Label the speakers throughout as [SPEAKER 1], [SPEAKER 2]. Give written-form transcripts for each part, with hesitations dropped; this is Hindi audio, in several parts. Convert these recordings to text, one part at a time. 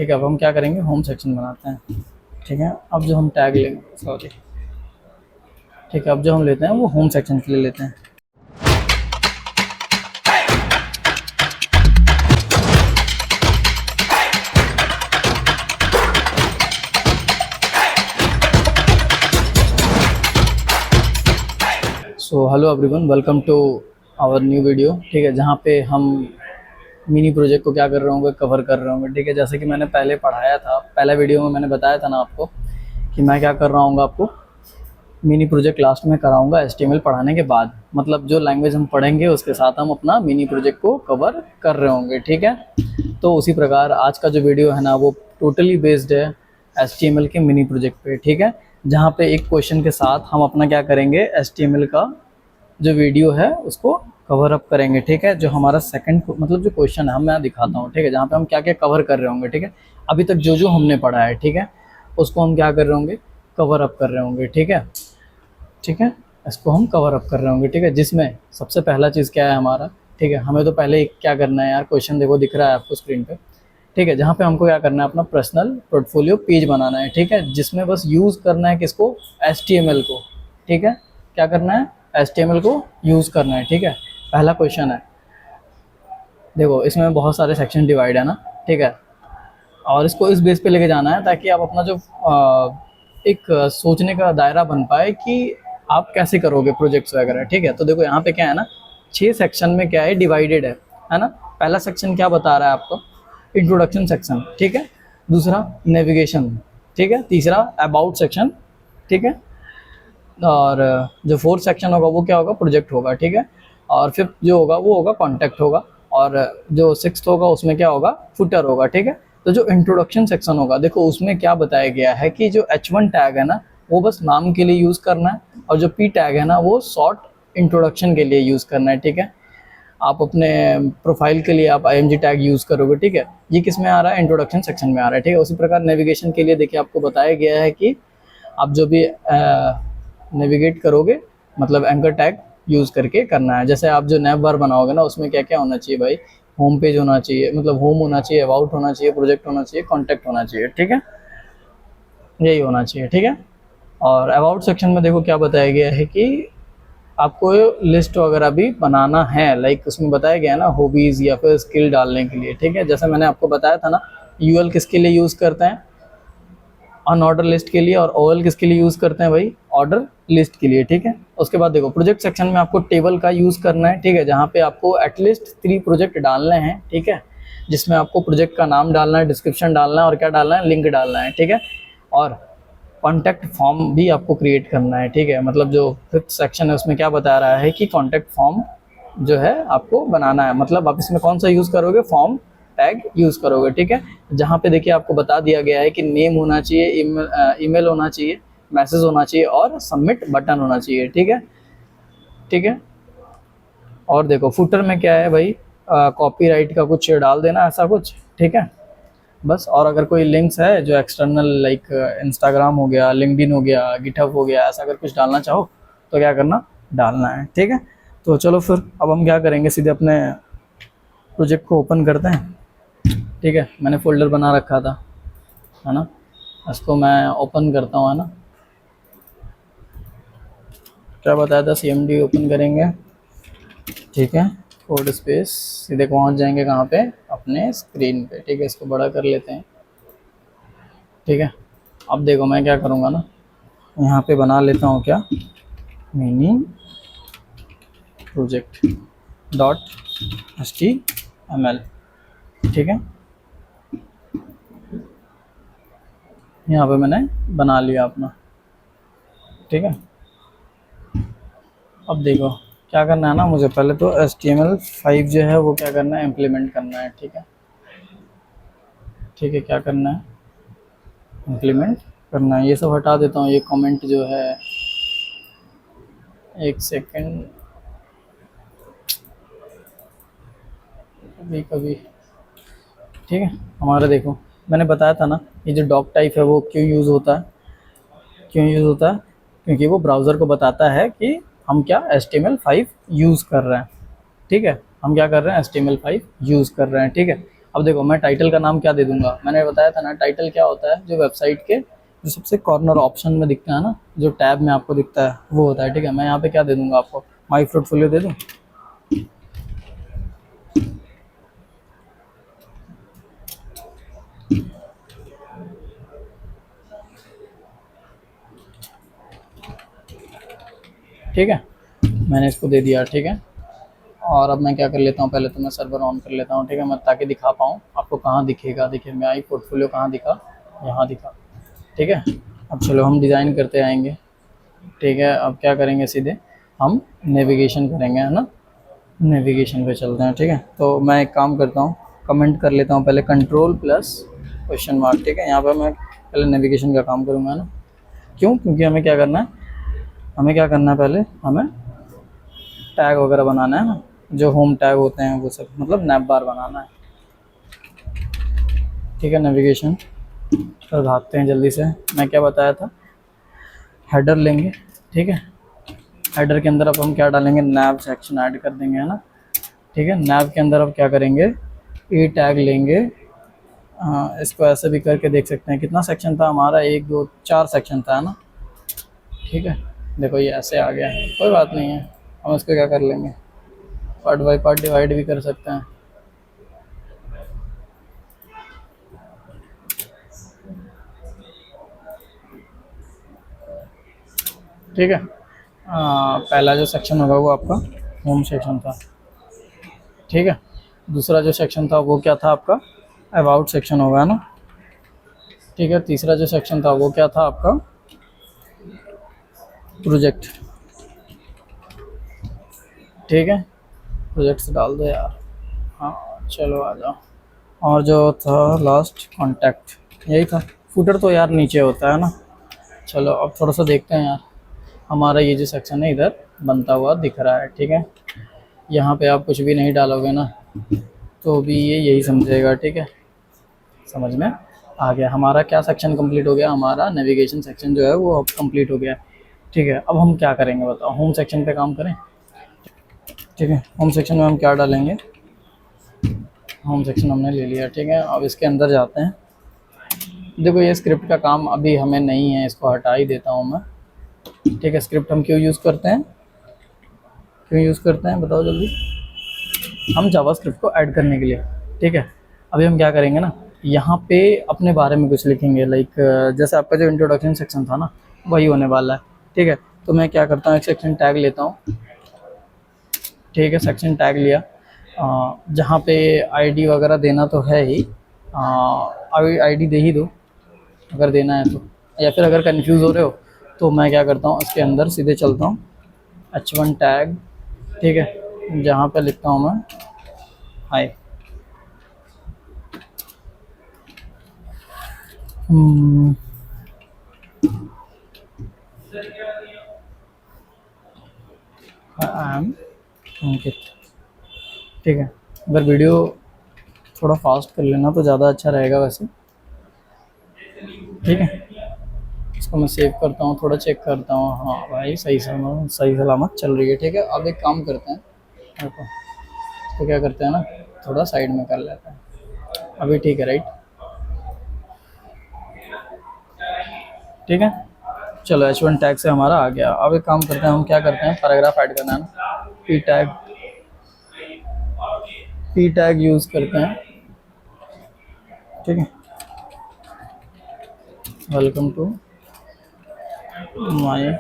[SPEAKER 1] ठीक है, अब हम क्या करेंगे, होम सेक्शन बनाते हैं। ठीक है, अब जो हम टैग लेंगे, सॉरी, ठीक है, अब जो हम लेते हैं वो होम सेक्शन के लिए लेते हैं। So hello everyone, welcome to our new video. ठीक है, जहाँ पे हम मिनी प्रोजेक्ट को क्या कर रहे होंगे, कवर कर रहे होंगे। ठीक है, जैसे कि मैंने पहले पढ़ाया था, पहला वीडियो में मैंने बताया था ना आपको कि मैं क्या कर रहा हूँ, आपको मिनी प्रोजेक्ट लास्ट में कराऊंगा HTML पढ़ाने के बाद। मतलब जो लैंग्वेज हम पढ़ेंगे उसके साथ हम अपना मिनी प्रोजेक्ट को कवर कर रहे होंगे। ठीक है, तो उसी प्रकार आज का जो वीडियो है ना वो टोटली बेस्ड है HTML के मिनी प्रोजेक्ट पे। ठीक है, जहाँ पे एक क्वेश्चन के साथ हम अपना क्या करेंगे, HTML का जो वीडियो है उसको कवर अप करेंगे। ठीक है, जो हमारा सेकंड मतलब जो क्वेश्चन है, हम मैं दिखाता हूँ। ठीक है, जहाँ पे हम क्या क्या कवर कर रहे होंगे। ठीक है, अभी तक जो जो हमने पढ़ा है, ठीक है, उसको हम क्या कर रहे होंगे, कवर अप कर रहे होंगे। ठीक है, ठीक है, इसको हम कवर अप कर रहे होंगे। ठीक है, जिसमें सबसे पहला चीज़ क्या है हमारा, ठीक है, हमें तो पहले क्या करना है यार, क्वेश्चन देखो दिख रहा है आपको स्क्रीन पे। ठीक है, जहाँ पे हमको क्या करना है, अपना पर्सनल पोर्टफोलियो पेज बनाना है। ठीक है, जिसमें बस यूज़ करना है किसको, HTML को। ठीक है, क्या करना है, HTML को यूज़ करना है। ठीक है, पहला क्वेश्चन है, देखो इसमें बहुत सारे सेक्शन डिवाइड है ना। ठीक है, और इसको इस बेस पे लेके जाना है ताकि आप अपना जो एक सोचने का दायरा बन पाए कि आप कैसे करोगे प्रोजेक्ट्स वगैरह। ठीक है, तो देखो यहाँ पे क्या है ना, 6 सेक्शन में क्या है, डिवाइडेड है ना। पहला सेक्शन क्या बता रहा है आपको, इंट्रोडक्शन सेक्शन। ठीक है, दूसरा नेविगेशन। ठीक है, तीसरा अबाउट सेक्शन। ठीक है, और जो फोर्थ सेक्शन होगा वो क्या होगा, प्रोजेक्ट होगा। ठीक है, और फिफ्थ जो होगा वो होगा कॉन्टैक्ट होगा, और जो सिक्स्थ होगा उसमें क्या होगा, फुटर होगा। ठीक है, तो जो इंट्रोडक्शन सेक्शन होगा, देखो उसमें क्या बताया गया है कि जो H1 टैग है ना वो बस नाम के लिए यूज़ करना है, और जो P टैग है ना वो शॉर्ट इंट्रोडक्शन के लिए यूज़ करना है। ठीक है, आप अपने प्रोफाइल के लिए आप IMG टैग यूज़ करोगे। ठीक है, ये किस में आ रहा है, इंट्रोडक्शन सेक्शन में आ रहा है। ठीक है, उसी प्रकार नेविगेशन के लिए देखिए आपको बताया गया है कि आप जो भी नेविगेट करोगे मतलब एंकर टैग यूज़ करके करना है। जैसे आप जो नैव बार बनाओगे ना उसमें क्या क्या होना चाहिए भाई, होम पेज होना चाहिए, मतलब होम होना चाहिए, अबाउट होना चाहिए, प्रोजेक्ट होना चाहिए, कॉन्टैक्ट होना चाहिए। ठीक है, यही होना चाहिए। ठीक है, और अबाउट सेक्शन में देखो क्या बताया गया है कि आपको लिस्ट वगैरह भी बनाना है। लाइक उसमें बताया गया है ना, हॉबीज़ या फिर स्किल डालने के लिए। ठीक है, जैसे मैंने आपको बताया था ना, UL किसके लिए यूज़ करते हैं, अनऑर्डर लिस्ट के लिए, और OL किसके लिए यूज़ करते हैं भाई, ऑर्डर लिस्ट के लिए। ठीक है, उसके बाद देखो प्रोजेक्ट सेक्शन में आपको टेबल का यूज़ करना है। ठीक है, जहाँ पे आपको एटलीस्ट 3 प्रोजेक्ट डालने हैं। ठीक है, जिसमें आपको प्रोजेक्ट का नाम डालना है, डिस्क्रिप्शन डालना है, और क्या डालना है, लिंक डालना है। ठीक है, और कॉन्टैक्ट फॉर्म भी आपको क्रिएट करना है। ठीक है, मतलब जो फिफ्थ सेक्शन है उसमें क्या बता रहा है कि कॉन्टैक्ट फॉर्म जो है आपको बनाना है। मतलब आप इसमें कौन सा यूज़ करोगे, फॉर्म टैग यूज़ करोगे। ठीक है, जहाँ पे देखिए आपको बता दिया गया है कि नेम होना चाहिए, ईमेल होना चाहिए, मैसेज होना चाहिए, और सबमिट बटन होना चाहिए। ठीक है, ठीक है, और देखो फुटर में क्या है भाई, कॉपीराइट का कुछ डाल देना, ऐसा कुछ। ठीक है, बस। और अगर कोई लिंक्स है जो एक्सटर्नल, लाइक इंस्टाग्राम हो गया, लिंक्डइन हो गया, गिटहब हो गया, ऐसा अगर कुछ डालना चाहो तो क्या करना, डालना है। ठीक है, तो चलो फिर अब हम क्या करेंगे, सीधे अपने प्रोजेक्ट को ओपन करते हैं। ठीक है, मैंने फोल्डर बना रखा था, है ना, इसको मैं ओपन करता हूँ, है ना। क्या बताया था, CMD ओपन करेंगे। ठीक है, कोड स्पेस, सीधे पहुँच जाएंगे कहाँ पे, अपने स्क्रीन पे। ठीक है, इसको बड़ा कर लेते हैं। ठीक है, अब देखो मैं क्या करूँगा ना, यहाँ पे बना लेता हूँ क्या, मिनी प्रोजेक्ट .html। ठीक है, यहाँ पे मैंने बना लिया अपना। ठीक है, अब देखो क्या करना है ना, मुझे पहले तो HTML5 जो है वो क्या करना है, इम्प्लीमेंट करना है। ठीक है, ठीक है, क्या करना है, इम्प्लीमेंट करना है। ये सब हटा देता हूँ, ये कमेंट जो है, एक सेकेंड, कभी कभी। ठीक है, हमारा देखो मैंने बताया था ना, ये जो डॉक टाइप है वो क्यों यूज़ होता है, क्यों यूज़ होता है, क्योंकि वो ब्राउज़र को बताता है कि हम क्या HTML5 यूज़ कर रहे हैं। ठीक है, हम क्या कर रहे हैं, HTML5 यूज़ कर रहे हैं। ठीक है, अब देखो मैं टाइटल का नाम क्या दे दूंगा, मैंने बताया था ना टाइटल क्या होता है, जो वेबसाइट के जो सबसे कॉर्नर ऑप्शन में दिखता है ना, जो टैब में आपको दिखता है वो होता है, ठीक है। मैं यहाँ पे क्या दे दूंगा आपको, माई पोर्टफोलियो दे दूँ। ठीक है, मैंने इसको दे दिया, ठीक है। और अब मैं क्या कर लेता हूँ, पहले तो मैं सर्वर ऑन कर लेता हूँ, ठीक है, मैं ताकि दिखा पाऊँ आपको। कहाँ दिखेगा, देखिए माई पोर्टफोलियो कहाँ दिखा, यहाँ दिखा, ठीक है। अब चलो हम डिज़ाइन करते आएंगे, ठीक है। अब क्या करेंगे, सीधे हम नेविगेशन करेंगे, है ना। नेविगेशन पे चलते हैं, ठीक है। तो मैं एक काम करता हूँ, कमेंट कर लेता हूँ पहले, कंट्रोल प्लस क्वेश्चन मार्क, ठीक है। यहाँ पर मैं पहले नेविगेशन का काम करूँगा ना, क्यों, क्योंकि हमें क्या करना है, हमें क्या करना है, पहले हमें टैग वगैरह बनाना है ना, जो होम टैग होते हैं वो सब, मतलब नैप बार बनाना है, ठीक है। नेविगेशन तो भागते हैं जल्दी से, मैं क्या बताया था, हेडर लेंगे, ठीक है। हेडर के अंदर अब हम क्या डालेंगे, नैव सेक्शन ऐड कर देंगे, है ना, ठीक है। नैव के अंदर अब क्या करेंगे, ई टैग लेंगे। इसको ऐसे भी करके देख सकते हैं, कितना सेक्शन था हमारा, 1 2 4 सेक्शन था, है ना, ठीक है। देखो ये ऐसे आ गया है, कोई बात नहीं है, हम इसको क्या कर लेंगे, पार्ट बाई पार्ट डिवाइड भी कर सकते हैं, ठीक है। पहला जो सेक्शन होगा वो आपका होम सेक्शन था, ठीक है। दूसरा जो सेक्शन था वो क्या था आपका, अबाउट सेक्शन होगा ना, ठीक है। तीसरा जो सेक्शन था वो क्या था आपका, प्रोजेक्ट, ठीक है। प्रोजेक्ट से डाल दो यार, हाँ चलो आ जाओ। और जो था लास्ट, कॉन्टैक्ट, यही था। फुटर तो यार नीचे होता है ना। चलो अब थोड़ा सा देखते हैं यार, हमारा ये जो सेक्शन है इधर बनता हुआ दिख रहा है, ठीक है। यहाँ पे आप कुछ भी नहीं डालोगे ना तो भी ये यही समझेगा, ठीक है। समझ में आ गया, हमारा क्या सेक्शन कंप्लीट हो गया, हमारा नेविगेशन सेक्शन जो है वो अब कंप्लीट हो गया, ठीक है। अब हम क्या करेंगे बताओ, होम सेक्शन पे काम करें, ठीक है। होम सेक्शन में हम क्या डालेंगे, होम सेक्शन हमने ले लिया, ठीक है। अब इसके अंदर जाते हैं, देखो ये स्क्रिप्ट का काम अभी हमें नहीं है, इसको हटा ही देता हूँ मैं, ठीक है। स्क्रिप्ट हम क्यों यूज़ करते हैं, क्यों यूज़ करते हैं बताओ जल्दी, हम जावास्क्रिप्ट को ऐड करने के लिए, ठीक है। अभी हम क्या करेंगे ना, यहाँ पे अपने बारे में कुछ लिखेंगे, लाइक जैसे आपका जो इंट्रोडक्शन सेक्शन था ना वही होने वाला है, ठीक है। तो मैं क्या करता हूँ, एक सेक्शन टैग लेता हूँ, ठीक है। सेक्शन टैग लिया, जहाँ पे आईडी वगैरह देना तो है ही, आईडी दे ही दो अगर देना है तो, या फिर अगर कंफ्यूज हो रहे हो तो मैं क्या करता हूँ, इसके अंदर सीधे चलता हूँ, h1 टैग, ठीक है। जहाँ पे लिखता हूँ मैं हाय, आई एम अंकित, ठीक है। अगर वीडियो थोड़ा फास्ट कर लेना तो ज़्यादा अच्छा रहेगा वैसे, ठीक है। इसको मैं सेव करता हूँ, थोड़ा चेक करता हूँ, हाँ भाई सही सलामत चल रही है, ठीक है। अब एक काम करते हैं, देखो तो क्या करते हैं ना, थोड़ा साइड में कर लेते हैं, अभी ठीक है, राइट, ठीक है। चलो h1 टैग से हमारा आ गया। अब एक काम करते हैं, हम क्या करते हैं, पैराग्राफ ऐड करना है ना, पी टैग यूज़ करते हैं, ठीक है। वेलकम टू माय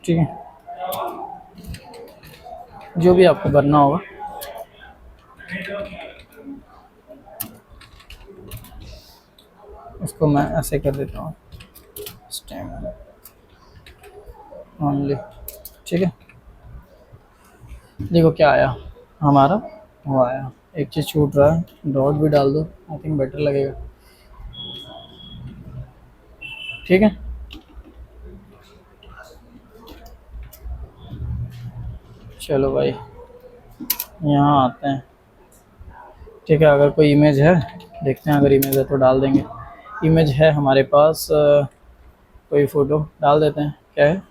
[SPEAKER 1] ठीक है, जो भी आपको भरना होगा, उसको मैं ऐसे कर देता हूँ, ओनली, ठीक है। देखो क्या आया हमारा, वो आया, एक चीज़ छूट रहा है, डॉट भी डाल दो, आई थिंक बेटर लगेगा, ठीक है। चलो भाई यहाँ आते हैं, ठीक है। अगर कोई इमेज है देखते हैं, अगर इमेज है तो डाल देंगे, इमेज है हमारे पास, कोई फ़ोटो डाल देते हैं, क्या है,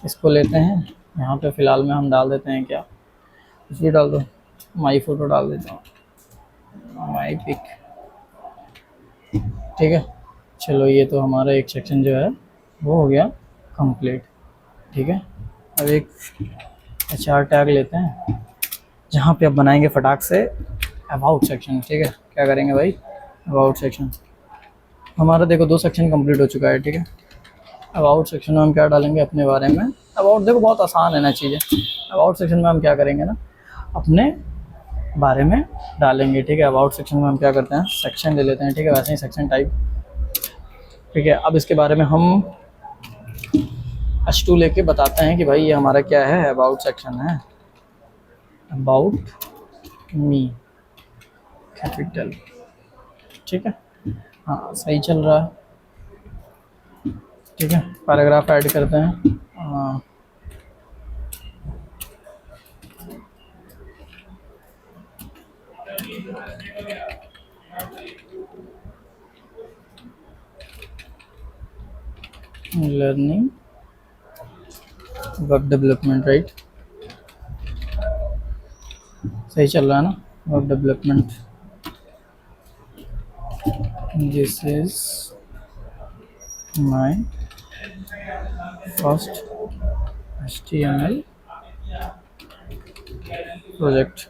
[SPEAKER 1] इसको लेते हैं, यहाँ पे फ़िलहाल में हम डाल देते हैं क्या, कुछ भी डाल दो, माई फ़ोटो डाल देता हूँ, माई पिक। ठीक है, चलो ये तो हमारा एक सेक्शन जो है वो हो गया कंप्लीट। ठीक है, अब एक HR टैग लेते हैं जहाँ पे अब बनाएंगे फटाक से अबाउट सेक्शन। ठीक है, क्या करेंगे भाई, अबाउट सेक्शन। हमारा देखो 2 सेक्शन कंप्लीट हो चुका है। ठीक है, अबाउट सेक्शन में हम क्या डालेंगे, अपने बारे में। अबाउट देखो बहुत आसान है ना चीज़ें। अबाउट सेक्शन में हम क्या करेंगे ना, अपने बारे में डालेंगे। ठीक है, अबाउट सेक्शन में हम क्या करते हैं, सेक्शन ले लेते हैं। ठीक है, वैसे ही सेक्शन टाइप। ठीक है, अब इसके बारे में हम H2 लेके बताते हैं कि भाई ये हमारा क्या है, अबाउट सेक्शन है, अबाउट मी कैपिटल। ठीक है, हाँ सही चल रहा है। ठीक है, पैराग्राफ ऐड करते हैं। लर्निंग वेब डेवलपमेंट, राइट, सही चल रहा है ना, web development. This is my first HTML project.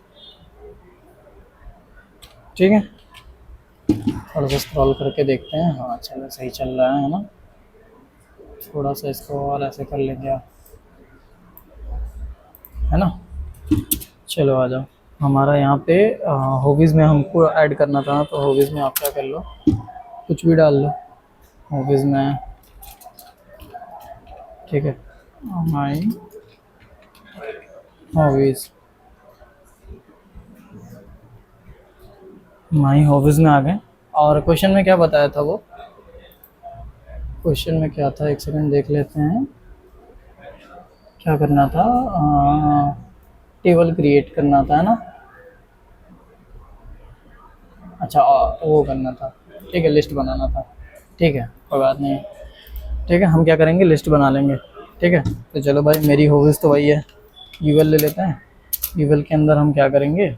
[SPEAKER 1] ठीक है, थोड़ा सा स्क्रॉल करके देखते हैं। हाँ चलो सही चल रहा है ना, थोड़ा सा इसको और ऐसे कर लेंगे, है ना। चलो आ जाओ, हमारा यहाँ पे हॉबीज़ में हमको ऐड करना था, तो हॉबीज़ में आप क्या कर लो, कुछ भी डाल लो हॉबीज़ में। ठीक है, माई हॉबीज़, माई हॉबीज़ में आ गए। और क्वेश्चन में क्या बताया था, वो क्वेश्चन में क्या था, एक सेकंड देख लेते हैं। क्या करना था, टेबल क्रिएट करना था, है ना। अच्छा वो करना था, ठीक है, लिस्ट बनाना था। ठीक है, कोई बात नहीं। ठीक है, हम क्या करेंगे, लिस्ट बना लेंगे। ठीक है, तो चलो भाई, मेरी हॉबीज़ तो वही है, यूएल ले लेते हैं। यूएल के अंदर हम क्या करेंगे,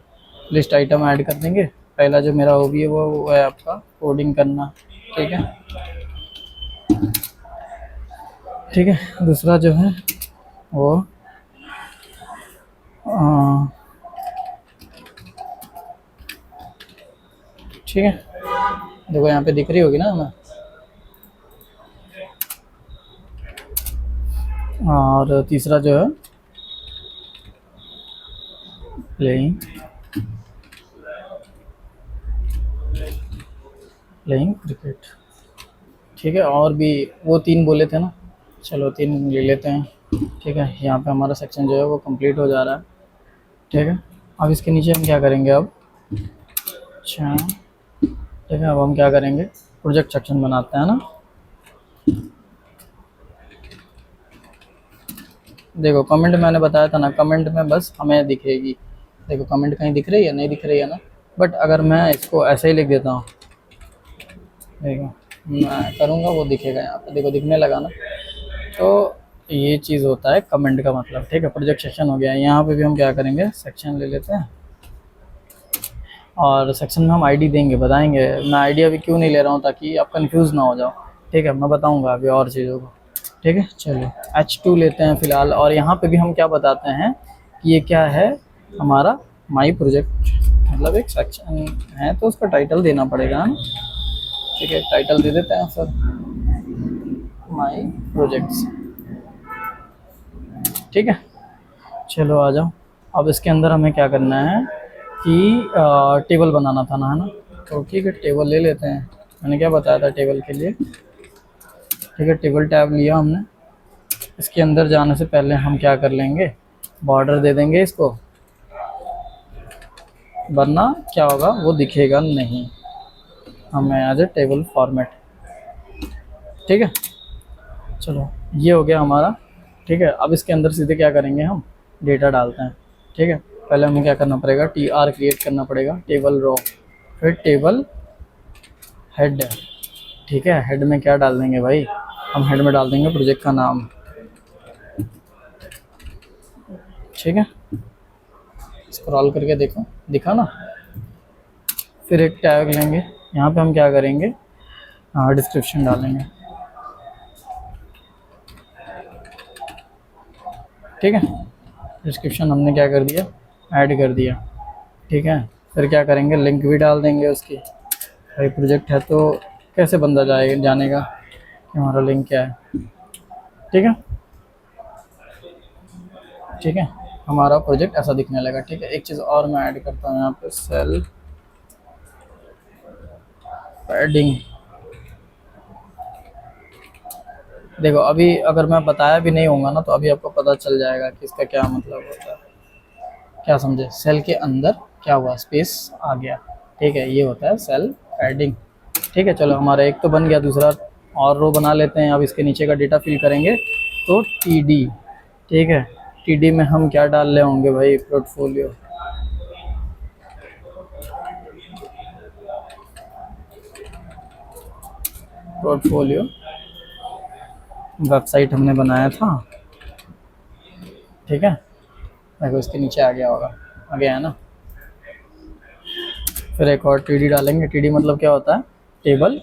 [SPEAKER 1] लिस्ट आइटम ऐड कर देंगे। पहला जो मेरा हॉबी है वो है आपका कोडिंग करना। ठीक है, ठीक है, दूसरा जो है वो ठीक है, देखो यहाँ पे दिख रही होगी ना हमें। और तीसरा जो है प्लेइंग क्रिकेट। ठीक है, और भी वो 3 बोले थे ना, चलो 3 ले लेते हैं। ठीक है, यहाँ पे हमारा सेक्शन जो है वो कंप्लीट हो जा रहा है। ठीक है, अब इसके नीचे हम क्या करेंगे अब, अच्छा ठीक है, अब हम क्या करेंगे, प्रोजेक्ट सेक्शन बनाते हैं ना। देखो कमेंट मैंने बताया था ना, कमेंट में बस हमें दिखेगी, देखो कमेंट कहीं दिख रही है, नहीं दिख रही है ना। बट अगर मैं इसको ऐसे ही लिख देता हूँ, देखो मैं करूँगा वो दिखेगा, यहाँ पे देखो दिखने लगा ना। तो ये चीज़ होता है कमेंट का मतलब। ठीक है, प्रोजेक्ट सेक्शन हो गया। यहाँ पे भी हम क्या करेंगे, सेक्शन ले लेते हैं और सेक्शन में हम आईडी देंगे, बताएंगे। मैं आईडी अभी क्यों नहीं ले रहा हूँ, ताकि आप कंफ्यूज ना हो जाओ। ठीक है, मैं बताऊँगा अभी और चीज़ों को। ठीक है, चलो H2 लेते हैं फ़िलहाल। और यहाँ पे भी हम क्या बताते हैं कि ये क्या है, हमारा माई प्रोजेक्ट, मतलब एक सेक्शन है तो उसका टाइटल देना पड़ेगा ना। ठीक है, टाइटल दे देते हैं सर, माई प्रोजेक्ट्स। ठीक है, चलो आ जाओ। अब इसके अंदर हमें क्या करना है कि टेबल बनाना था ना, है ना। तो ठीक है, टेबल ले लेते हैं। मैंने क्या बताया था टेबल के लिए। ठीक है, टेबल टैब लिया हमने। इसके अंदर जाने से पहले हम क्या कर लेंगे, बॉर्डर दे देंगे इसको, वरना क्या होगा, वो दिखेगा नहीं हमें एज ए टेबल फॉर्मेट। ठीक है, चलो ये हो गया हमारा। ठीक है, अब इसके अंदर सीधे क्या करेंगे, हम डेटा डालते हैं। ठीक है, पहले हमें क्या करना पड़ेगा, TR क्रिएट करना पड़ेगा, टेबल रो, फिर टेबल हेड। ठीक है, हेड में क्या डाल देंगे भाई, हम हेड में डाल देंगे प्रोजेक्ट का नाम। ठीक है, स्क्रॉल करके देखो, दिखा ना। फिर एक टैग लेंगे, यहाँ पे हम क्या करेंगे, डिस्क्रिप्शन डालेंगे। ठीक है, डिस्क्रिप्शन हमने क्या कर दिया, ऐड कर दिया। ठीक है, फिर क्या करेंगे, लिंक भी डाल देंगे उसकी। भाई प्रोजेक्ट है तो कैसे बंदा जानेगा कि हमारा लिंक क्या है। ठीक है, ठीक है, हमारा प्रोजेक्ट ऐसा दिखने लगा। ठीक है, एक चीज़ और मैं ऐड करता हूँ यहाँ पे, सेल पैडिंग। देखो अभी अगर मैं बताया भी नहीं होगा ना, तो अभी आपको पता चल जाएगा कि इसका क्या मतलब होता है। क्या समझे, सेल के अंदर क्या हुआ, स्पेस आ गया। ठीक है, ये होता है सेल पैडिंग। ठीक है, चलो हमारा एक तो बन गया, दूसरा और रो बना लेते हैं। अब इसके नीचे का डेटा फिल करेंगे तो टीडी। ठीक है, टीडी में हम क्या डाल रहे होंगे भाई, पोर्टफोलियो। पोर्टफोलियो वेबसाइट हमने बनाया था। ठीक है, देखो इसके नीचे आ गया होगा, आ गया है ना। फिर एक और टीडी डालेंगे। टीडी मतलब क्या होता है, टेबल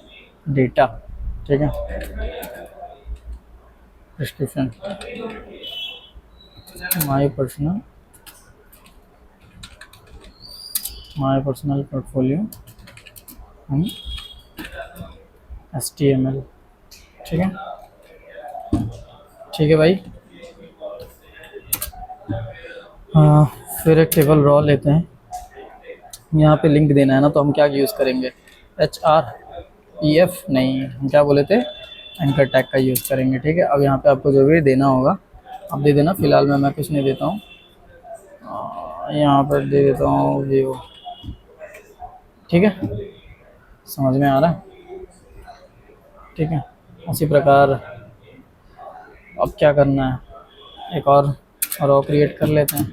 [SPEAKER 1] डेटा। ठीक है, description my personal portfolio HTML। ठीक है, ठीक है भाई। हाँ, फिर एक टेबल रॉ लेते हैं। यहाँ पे लिंक देना है ना, तो हम क्या यूज़ करेंगे, HREF नहीं, हम क्या बोले थे, एंकर टैग का यूज़ करेंगे। ठीक है, अब यहाँ पे आपको जो भी देना होगा आप दे देना। फिलहाल मैं कुछ नहीं देता हूँ, यहाँ पर दे देता हूँ व्यू। ठीक है, समझ में आ रहा है। ठीक है, उसी प्रकार अब क्या करना है, एक और रॉ क्रिएट कर लेते हैं।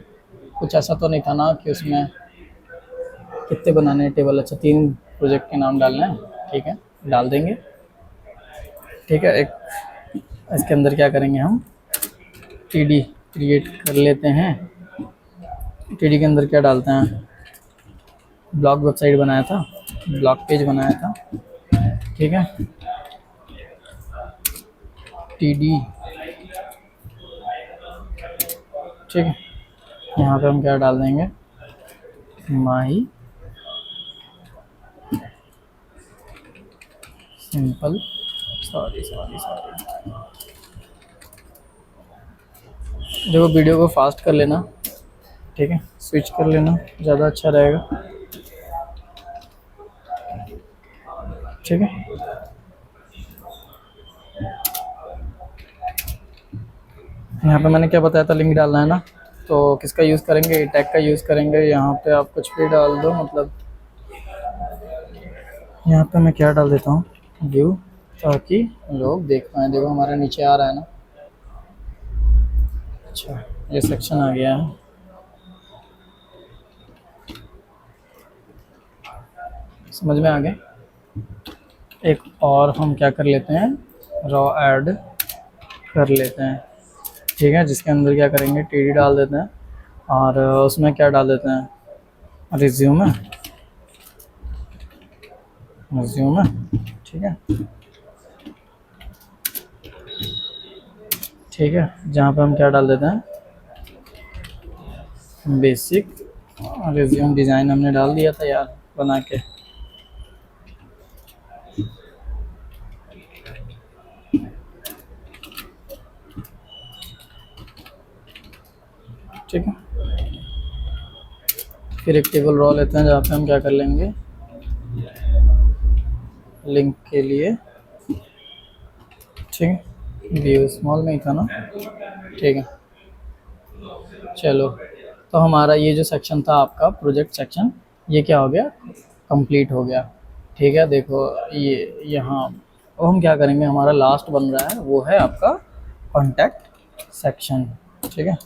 [SPEAKER 1] कुछ ऐसा तो नहीं था ना कि उसमें कितने बनाने हैं टेबल, अच्छा 3 प्रोजेक्ट के नाम डालना है। ठीक है, डाल देंगे। ठीक है, एक इसके अंदर क्या करेंगे, हम टीडी क्रिएट कर लेते हैं। टीडी के अंदर क्या डालते हैं, ब्लॉग वेबसाइट बनाया था, ब्लॉग पेज बनाया था। ठीक है, टीडी। ठीक है, यहाँ पे हम क्या डाल देंगे, माही सिंपल, सॉरी। देखो वीडियो को फास्ट कर लेना। ठीक है, स्विच कर लेना, ज़्यादा अच्छा रहेगा। ठीक है, यहाँ पे मैंने क्या बताया था, लिंक डालना है ना, तो किसका यूज़ करेंगे, टैग का यूज़ करेंगे। यहाँ पे आप कुछ भी डाल दो, मतलब यहाँ पे मैं क्या डाल देता हूँ, व्यू, ताकि लोग देख पाएँ। देखो हमारे नीचे आ रहा है ना, अच्छा ये सेक्शन आ गया है। समझ में आ गया। एक और हम क्या कर लेते हैं, रॉ ऐड कर लेते हैं। ठीक है, जिसके अंदर क्या करेंगे, टीडी डाल देते हैं और उसमें क्या डाल देते हैं, रिज्यूमे। ठीक है, ठीक है, जहाँ पे हम क्या डाल देते हैं, बेसिक रिज्यूम डिज़ाइन हमने डाल दिया था यार बना के। ठीक है, फिर एक टेबल रॉ लेते हैं, जहाँ पे हम क्या कर लेंगे, लिंक के लिए। ठीक है, व्यू स्मॉल में ही था ना। ठीक है, चलो, तो हमारा ये जो सेक्शन था आपका प्रोजेक्ट सेक्शन, ये क्या हो गया, कंप्लीट हो गया। ठीक है, देखो ये यहाँ, अब हम क्या करेंगे, हमारा लास्ट बन रहा है वो है आपका कॉन्टैक्ट सेक्शन। ठीक है,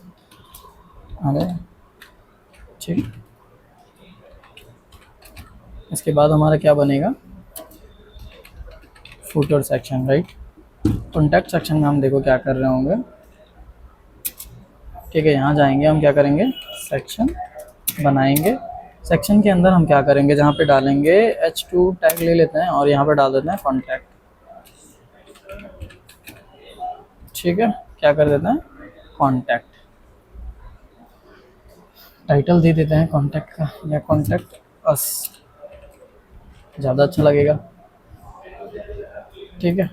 [SPEAKER 1] अरे ठीक, इसके बाद हमारा क्या बनेगा, footer section, right. Contact section में हम देखो क्या कर रहे होंगे, ठीक है, यहाँ जाएंगे, हम क्या करेंगे, सेक्शन बनाएंगे। सेक्शन के अंदर हम क्या करेंगे, जहाँ पे डालेंगे h2 टैग ले लेते हैं और यहाँ पे डाल देते हैं कॉन्टैक्ट। ठीक है, क्या कर देते हैं, कॉन्टैक्ट। टाइटल दे देते हैं कॉन्टैक्ट का, या कॉन्टैक्ट अस, ज़्यादा अच्छा लगेगा। ठीक है,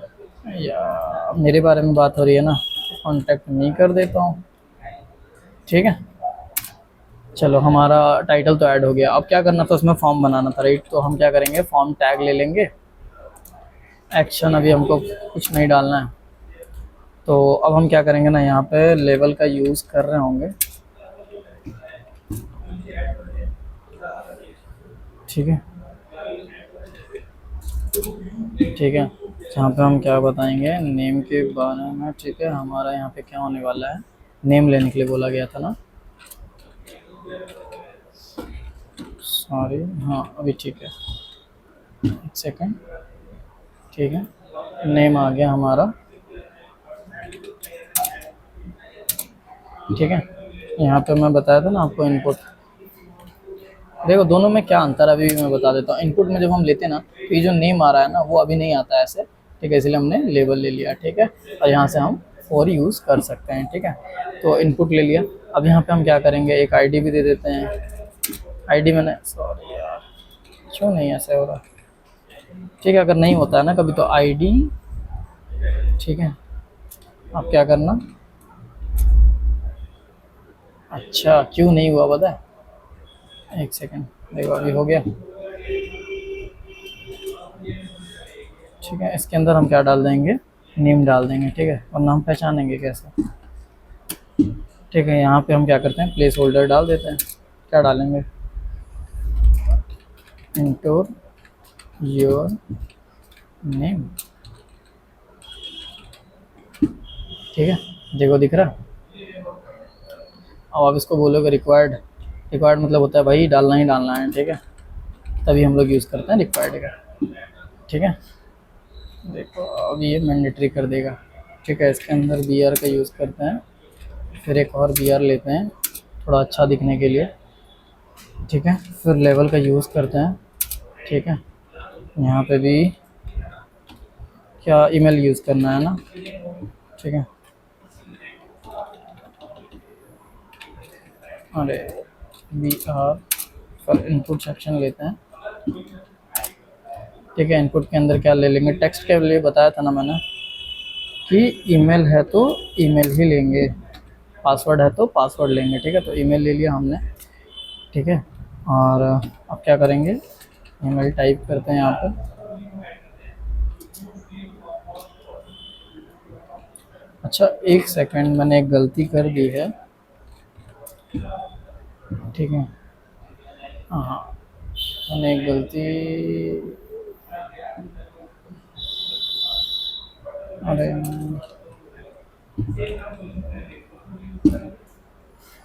[SPEAKER 1] या मेरे बारे में बात हो रही है ना, कॉन्टैक्ट मी कर देता हूँ। ठीक है, चलो हमारा टाइटल तो ऐड हो गया। अब क्या करना था, उसमें फॉर्म बनाना था, राइट। तो हम क्या करेंगे, फॉर्म टैग ले लेंगे। एक्शन अभी हमको कुछ नहीं डालना है, तो अब हम क्या करेंगे ना, यहाँ पे लेवल का यूज़ कर रहे होंगे। ठीक है, ठीक है, जहाँ पे हम क्या बताएंगे नेम के बारे में। ठीक है, हमारा यहाँ पे क्या होने वाला है, नेम लेने के लिए बोला गया था ना, सॉरी। हाँ अभी ठीक है, एक सेकंड। ठीक है, नेम आ गया हमारा। ठीक है, यहाँ पे मैं बताया था ना आपको इनपुट। देखो दोनों में क्या अंतर है, अभी मैं बता देता हूँ। इनपुट में जब हम लेते हैं ना, तो ये जो नेम आ रहा है ना, वो अभी नहीं आता है ऐसे। ठीक है, इसलिए हमने लेबल ले लिया। ठीक है, और यहाँ से हम फॉर यूज़ कर सकते हैं। ठीक है, तो इनपुट ले लिया। अब यहाँ पे हम क्या करेंगे, एक आईडी भी दे देते हैं। आईडी मैंने, सॉरी यार क्यों नहीं ऐसे हो रहा। ठीक है, अगर नहीं होता है ना कभी, तो आईडी। ठीक है, अब क्या करना, अच्छा क्यों नहीं हुआ पता है, एक सेकेंड, देखो अभी हो गया। ठीक है, इसके अंदर हम क्या डाल देंगे, नेम डाल देंगे। ठीक है, और नाम पहचानेंगे कैसे। ठीक है, यहाँ पे हम क्या करते हैं, प्लेस होल्डर डाल देते हैं। क्या डालेंगे, इंटर योर नेम। ठीक है, देखो दिख रहा। अब आप इसको बोलोगे रिक्वायर्ड। रिक्वायर्ड मतलब होता है भाई डालना ही डालना है। ठीक है, तभी हम लोग यूज़ करते हैं रिक्वायर्ड का। ठीक है, देखो अब ये मैंडेटरी कर देगा। ठीक है, इसके अंदर बी आर का यूज़ करते हैं, फिर एक और बी आर लेते हैं थोड़ा अच्छा दिखने के लिए। ठीक है, फिर लेवल का यूज़ करते हैं। ठीक है, यहाँ पे भी क्या ईमेल यूज़ करना है ना। ठीक है, अरे बी आर फिर इनपुट सेक्शन लेते हैं। ठीक है, इनपुट के अंदर क्या ले लेंगे, टेक्स्ट के लिए बताया था ना मैंने कि ईमेल है तो ईमेल ही लेंगे, पासवर्ड है तो पासवर्ड लेंगे। ठीक है, तो ईमेल ले लिया हमने। ठीक है, और अब क्या करेंगे, ईमेल टाइप करते हैं यहाँ पे। अच्छा एक सेकंड, मैंने एक गलती कर दी है। ठीक है, हाँ मैंने एक गलती, अरे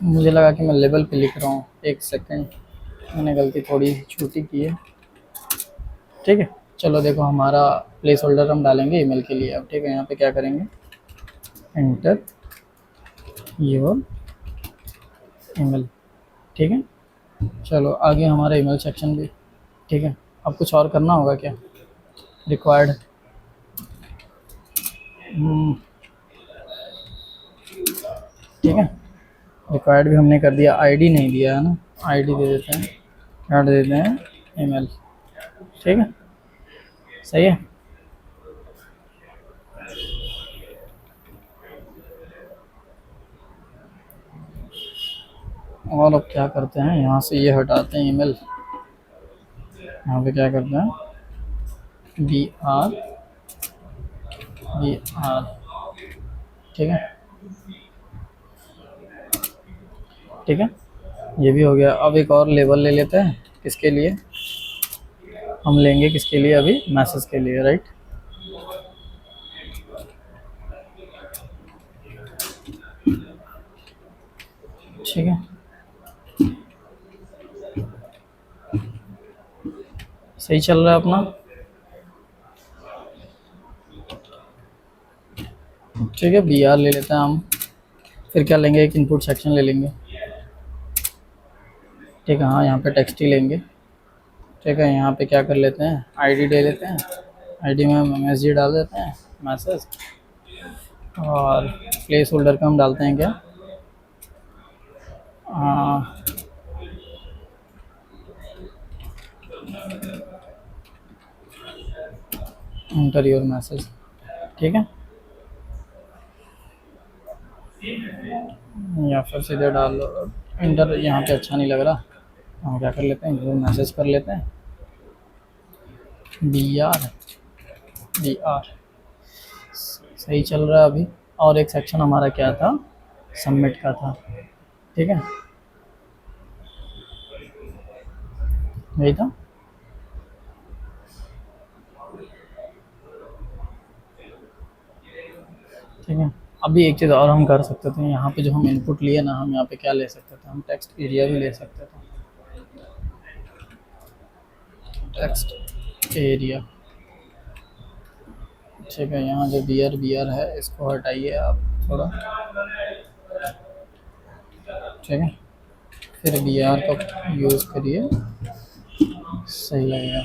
[SPEAKER 1] मुझे लगा कि मैं लेवल पे लिख रहा हूँ। एक सेकंड, मैंने गलती थोड़ी छोटी की है। ठीक है, चलो देखो हमारा प्लेस होल्डर हम डालेंगे ईमेल के लिए अब। ठीक है, यहाँ पे क्या करेंगे, एंटर योर ईमेल। ठीक है, चलो आगे हमारा ईमेल सेक्शन भी। ठीक है, अब कुछ और करना होगा क्या, रिक्वायर्ड। ठीक है, रिक्वायर्ड भी हमने कर दिया। आईडी नहीं दिया है ना, आईडी दे देते हैं, क्या दे देते हैं, ईमेल। ठीक है, सही है। और अब क्या करते हैं, यहाँ से ये हटाते हैं ईमेल। यहाँ पे क्या करते हैं, बी आर बी आर। ठीक है, ठीक है, ये भी हो गया। अब एक और लेबल ले लेते हैं, किसके लिए, हम लेंगे किसके लिए अभी, मैसेज के लिए, राइट। ठीक है, सही चल रहा है अपना। ठीक है, बी आर ले लेते हैं हम। फिर क्या लेंगे, एक इनपुट सेक्शन ले लेंगे, ठीक है। हाँ, यहाँ पे टेक्स्ट ही लेंगे, ठीक है। यहाँ पे क्या कर लेते हैं, आईडी ले लेते हैं, आईडी में मैसेज डाल देते हैं, मैसेज। और प्लेस होल्डर का हम डालते हैं क्या, एंटर योर मैसेज, ठीक है। या फिर सीधे डाल लो इंटर, यहाँ पे अच्छा नहीं लग रहा, हम क्या कर लेते हैं, जो मैसेज कर लेते हैं BR सही चल रहा है अभी। और एक सेक्शन हमारा क्या था, सबमिट का था, ठीक है, यही था। ठीक है, अभी एक चीज़ और हम कर सकते थे, यहाँ पे जो हम इनपुट लिए ना, हम यहाँ पे क्या ले सकते थे, हम टेक्स्ट एरिया भी ले सकते थे, टेक्स्ट एरिया, ठीक है। यहाँ जो BR है इसको हटाइए आप थोड़ा, ठीक है। फिर BR का यूज़ करिए, सही लगेगा।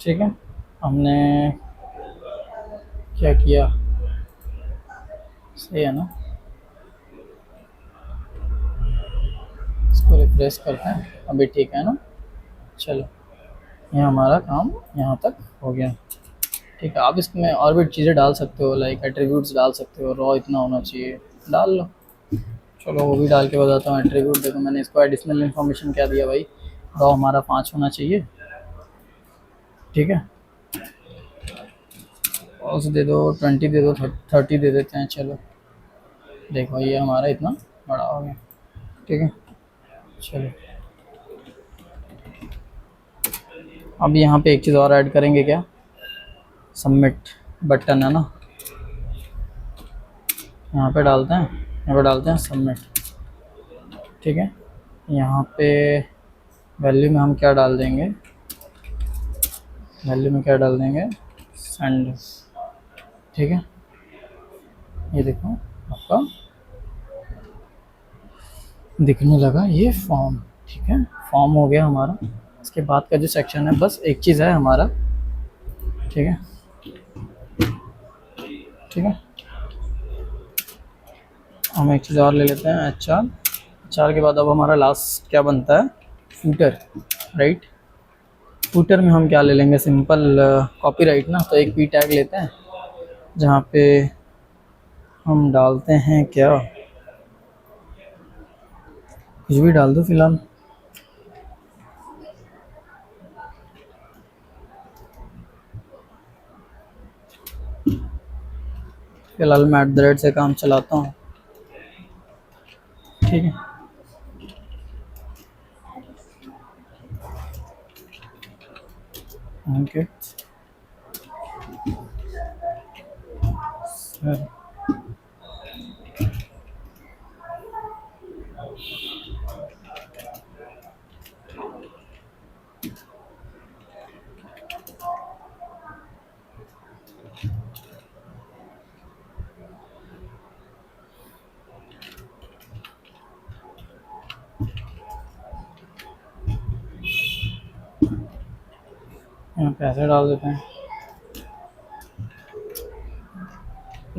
[SPEAKER 1] ठीक है, हमने क्या किया, सही है ना, इसको रिफ्रेश करते हैं, अभी ठीक है ना। चलो, ये हमारा काम यहाँ तक हो गया, ठीक है। आप इसमें और भी चीज़ें डाल सकते हो, लाइक एट्रीब्यूट्स डाल सकते हो, रॉ इतना होना चाहिए, डाल लो। चलो वो भी डाल के बताता हूँ। एट्रीब्यूट देखो, मैंने इसको एडिशनल इन्फॉर्मेशन क्या दिया भाई, रॉ हमारा 5 होना चाहिए, ठीक है। फॉल्स दे दो, 20 दे दो, 30 दे देते हैं। चलो देखो, ये हमारा इतना बड़ा हो गया, ठीक है। चलो अब यहाँ पे एक चीज़ और ऐड करेंगे, क्या, सबमिट बटन है ना, यहाँ पे डालते हैं, यहाँ पे डालते हैं सबमिट, ठीक है। यहाँ पे वैल्यू में हम क्या डाल देंगे, वैल्यू में क्या डाल देंगे, सेंड, ठीक है। ये देखो आपका दिखने लगा ये फॉर्म, ठीक है, फॉर्म हो गया हमारा। इसके बाद का जो सेक्शन है, बस एक चीज़ है हमारा, ठीक है, ठीक है। हम एक चीज़ और ले लेते हैं, HR के बाद अब हमारा लास्ट क्या बनता है, फूटर, राइट। फूटर में हम क्या ले लेंगे, सिंपल कॉपीराइट ना, तो एक P टैग लेते हैं, जहाँ पे हम डालते हैं क्या, कुछ भी डाल दो फिलहाल, मैं @ से काम चलाता हूँ, ठीक है। ओके सर, यहाँ पैसे डाल देते हैं,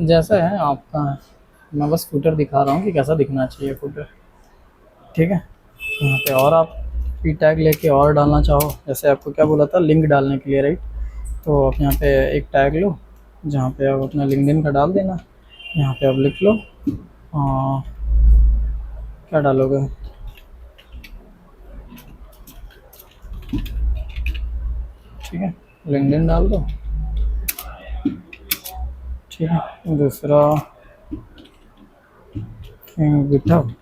[SPEAKER 1] जैसा है आपका, मैं बस फुटर दिखा रहा हूँ कि कैसा दिखना चाहिए फुटर, ठीक है। यहाँ पे और आप P टैग लेके और डालना चाहो, जैसे आपको क्या बोला था, लिंक डालने के लिए, राइट। तो आप यहाँ पे एक टैग लो, जहाँ पे आप अपना लिंक्डइन का डाल देना, यहाँ पे आप लिख लो, क्या डालोगे, ठीक है, लिंक्डइन डाल दो, ठीक है। दूसरा गिटहब,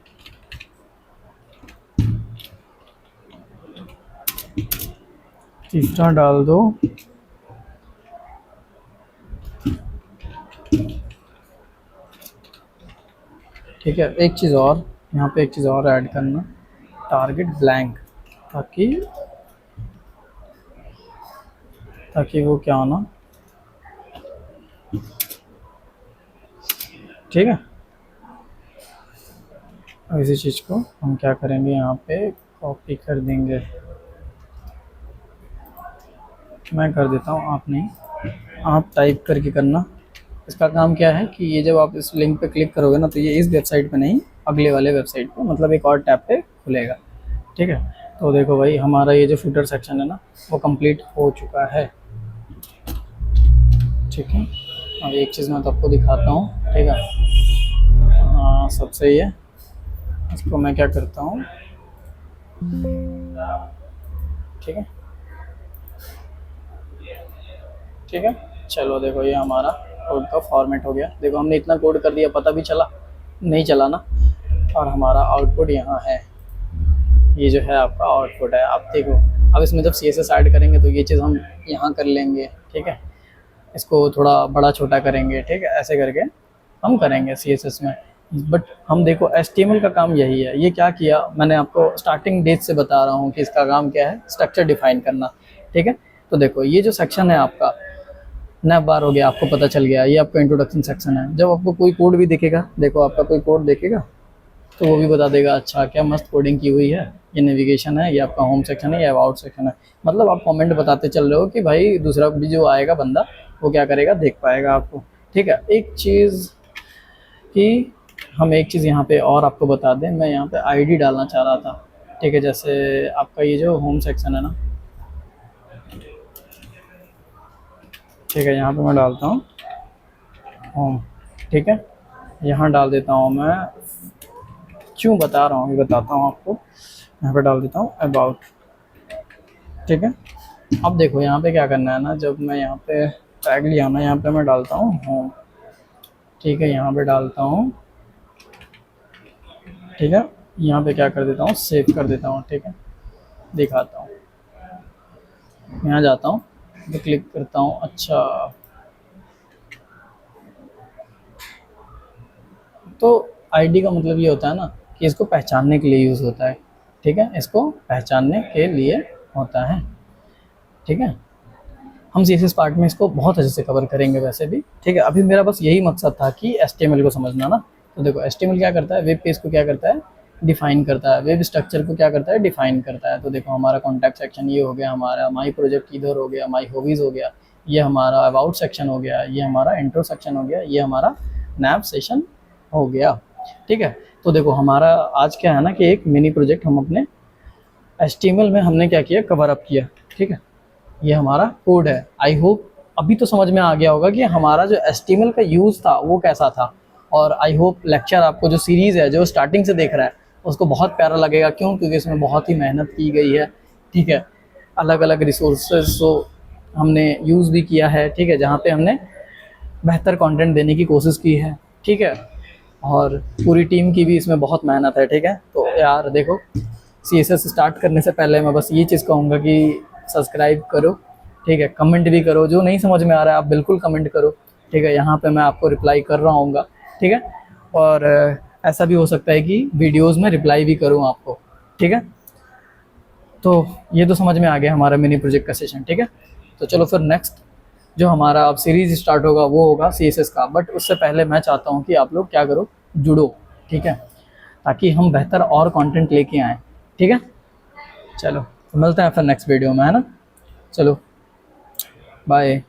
[SPEAKER 1] तीसरा डाल दो ठीक है। एक चीज़ और, यहाँ पे एक चीज़ और ऐड करना, टारगेट ब्लैंक, ताकि ताकि वो क्या हो ना, ठीक है। अब इसी चीज़ को हम क्या करेंगे, यहाँ पे कॉपी कर देंगे। मैं कर देता हूँ, आप नहीं, आप टाइप करके करना। इसका काम क्या है कि ये जब आप इस लिंक पे क्लिक करोगे ना, तो ये इस वेबसाइट पे नहीं, अगले वाले वेबसाइट पे, मतलब एक और टैब पे खुलेगा, ठीक है। तो देखो भाई, हमारा ये जो फुटर सेक्शन है ना, वो कंप्लीट हो चुका है, ठीक है। अब एक चीज़ मैं तो आपको दिखाता हूँ, ठीक है। हाँ, सब सही है। इसको मैं क्या करता हूँ, ठीक है, ठीक है। चलो देखो, ये हमारा कोड का फॉर्मेट हो गया। देखो हमने इतना कोड कर दिया, पता भी चला नहीं चला ना। और हमारा आउटपुट यहाँ है, ये जो है आपका आउटपुट है। आप देखो, अब इसमें जब CSS ऐड करेंगे तो ये चीज़ हम यहाँ कर लेंगे, ठीक है। इसको थोड़ा बड़ा छोटा करेंगे, ठीक है, ऐसे करके हम करेंगे CSS में। बट हम देखो, HTML का काम यही है। ये क्या किया, मैंने आपको स्टार्टिंग डेट से बता रहा हूँ कि इसका काम क्या है, स्ट्रक्चर डिफाइन करना, ठीक है। तो देखो, ये जो सेक्शन है आपका, नैप बार हो गया, आपको पता चल गया, ये आपका इंट्रोडक्शन सेक्शन है। जब आपको कोई कोड भी दिखेगा, देखो आपका कोई कोड देखेगा तो वो भी बता देगा, अच्छा क्या मस्त कोडिंग की हुई है, ये नेविगेशन है, ये आपका होम सेक्शन है, ये अबाउट सेक्शन है। मतलब आप कमेंट बताते चल रहे हो कि भाई दूसरा भी जो आएगा बंदा, वो क्या करेगा, देख पाएगा आपको, ठीक है। एक चीज़ कि हम एक चीज़ यहाँ पे और आपको बता दें, मैं यहाँ पे ID डालना चाह रहा था, ठीक है। जैसे आपका ये जो होम सेक्शन है ना, ठीक है, यहाँ पे मैं डालता हूँ होम, ठीक है। यहाँ डाल देता हूँ मैं, क्यों बता रहा हूँ ये बताता हूँ आपको। यहाँ पे डाल देता हूँ अबाउट, ठीक है। अब देखो यहाँ पे क्या करना है ना, जब मैं यहाँ पे टैग लिया ना, यहाँ पे मैं डालता हूँ होम, ठीक है। यहाँ पे डालता हूँ, ठीक है। यहाँ पे क्या कर देता हूँ, सेव कर देता हूँ, ठीक है। दिखाता हूँ, यहाँ जाता हूँ तो क्लिक करता हूँ, अच्छा। तो ID का मतलब ये होता है ना कि इसको पहचानने के लिए यूज़ होता है, ठीक है। इसको पहचानने के लिए होता है, ठीक है। हम CSS पार्ट में इसको बहुत अच्छे से कवर करेंगे वैसे भी, ठीक है। अभी मेरा बस यही मकसद था कि HTML को समझना ना। तो देखो, HTML क्या करता है, वेब पेज को क्या करता है, डिफाइन करता है। वेब स्ट्रक्चर को क्या करता है, डिफाइन करता है। तो देखो, हमारा कॉन्टैक्ट सेक्शन ये हो गया, हमारा माई प्रोजेक्ट इधर हो गया, माई हॉबीज़ हो गया, ये हमारा अबाउट सेक्शन हो गया, ये हमारा इंट्रो सेक्शन हो गया, ये हमारा नैप सेशन हो गया, ठीक है। तो देखो, हमारा आज क्या है ना कि एक मिनी प्रोजेक्ट हम अपने HTML में हमने क्या किया, कवर अप किया, ठीक है। ये हमारा कोड है। आई होप अभी तो समझ में आ गया होगा कि हमारा जो HTML का यूज़ था वो कैसा था। और आई होप लेक्चर आपको, जो सीरीज़ है, जो स्टार्टिंग से देख रहा है, उसको बहुत प्यारा लगेगा। क्यों? क्योंकि इसमें बहुत ही मेहनत की गई है, ठीक है। अलग अलग रिसोर्सेज को हमने यूज़ भी किया है, ठीक है, जहाँ पे हमने बेहतर कंटेंट देने की कोशिश की है, ठीक है। और पूरी टीम की भी इसमें बहुत मेहनत है, ठीक है। तो यार देखो, CSS स्टार्ट करने से पहले मैं बस ये चीज़ कहूँगा कि सब्सक्राइब करो, ठीक है। कमेंट भी करो, जो नहीं समझ में आ रहा है आप बिल्कुल कमेंट करो, ठीक है। यहाँ पे मैं आपको रिप्लाई कर रहा हूँगा, ठीक है। और ऐसा भी हो सकता है कि वीडियोज़ में रिप्लाई भी करूँ आपको, ठीक है। तो ये तो समझ में आ गया हमारा मिनी प्रोजेक्ट का सेशन, ठीक है। तो चलो फिर नेक्स्ट जो हमारा अब सीरीज़ स्टार्ट होगा वो होगा CSS का। बट उससे पहले मैं चाहता हूँ कि आप लोग क्या करो, जुड़ो, ठीक है, ताकि हम बेहतर और कंटेंट लेके आएँ, ठीक है। चलो, तो मिलते हैं फिर नेक्स्ट वीडियो में, है ना। चलो, बाय।